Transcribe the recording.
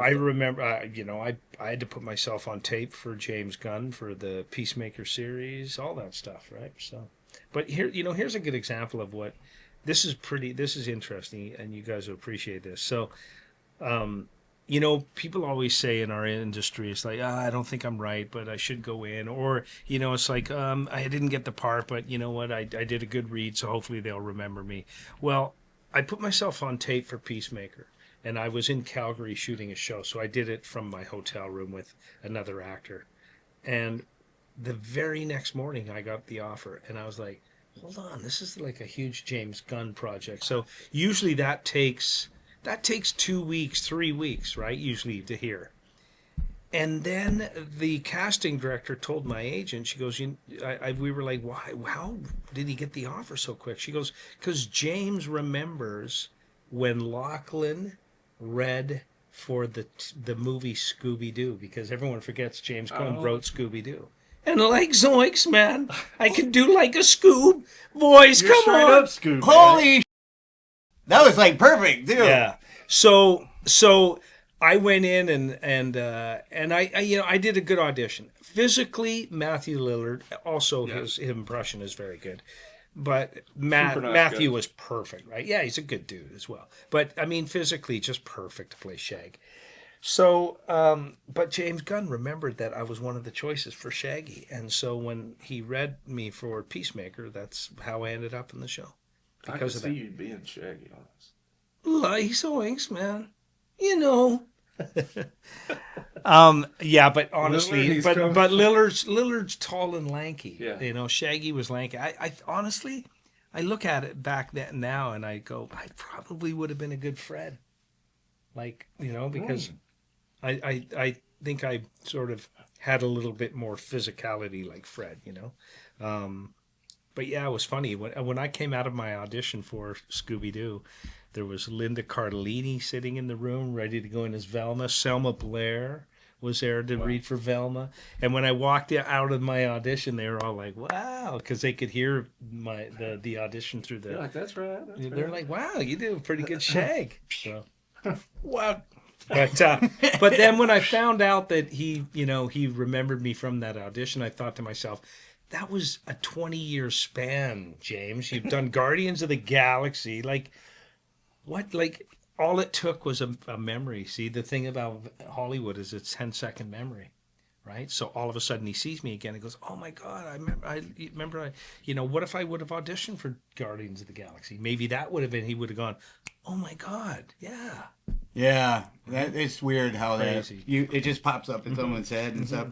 I remember, I had to put myself on tape for James Gunn for the Peacemaker series, all that stuff, right? So, but here, here's a good example of what this is interesting, and you guys will appreciate this. So, people always say in our industry, it's like, I don't think I'm right, but I should go in. Or, it's like, I didn't get the part, but you know what? I did a good read, so hopefully they'll remember me. Well, I put myself on tape for Peacemaker, and I was in Calgary shooting a show, so I did it from my hotel room with another actor. And the very next morning, I got the offer, and I was like, hold on, this is like a huge James Gunn project. So usually that takes 2 weeks, 3 weeks, right? Usually to hear. And then the casting director told my agent, she goes, we were like, why? How did he get the offer so quick? She goes, because James remembers when Lochlyn read for the movie Scooby-Doo, because everyone forgets James Gunn wrote Scooby-Doo. And like zoinks, man, I can do like a Scoob. Boys, You're come on. Up Scoob, Holy that was like perfect, too. Yeah. So I went in and I did a good audition. Physically, Matthew Lillard, also his impression is very good. But Matthew was perfect, right? Yeah, he's a good dude as well. But I mean, physically, just perfect to play Shag. So, but James Gunn remembered that I was one of the choices for Shaggy, and so when he read me for Peacemaker, that's how I ended up in the show. Because I could see you being Shaggy on this. Lice oinks, man. Yeah, but honestly, but Lillard's tall and lanky. Yeah. Shaggy was lanky. I honestly, I look at it back then now and I go, I probably would have been a good Fred. Like, because I think I sort of had a little bit more physicality like Fred, But yeah, it was funny. When I came out of my audition for Scooby-Doo, there was Linda Cardellini sitting in the room ready to go in as Velma. Selma Blair was there to read for Velma. And when I walked out of my audition, they were all like, wow, because they could hear the audition through the... You're like, that's right. They're like, wow, you do a pretty good Shag. So, wow. But then when I found out that he remembered me from that audition, I thought to myself, that was a 20-year span, James. You've done Guardians of the Galaxy. Like, what? Like, all it took was a memory. See, the thing about Hollywood is it's 10-second memory, right? So all of a sudden he sees me again and goes, oh, my God, I remember, what if I would have auditioned for Guardians of the Galaxy? Maybe that would have been, he would have gone, oh, my God, yeah. Yeah, it's weird how Crazy. it just pops up in someone's head and stuff.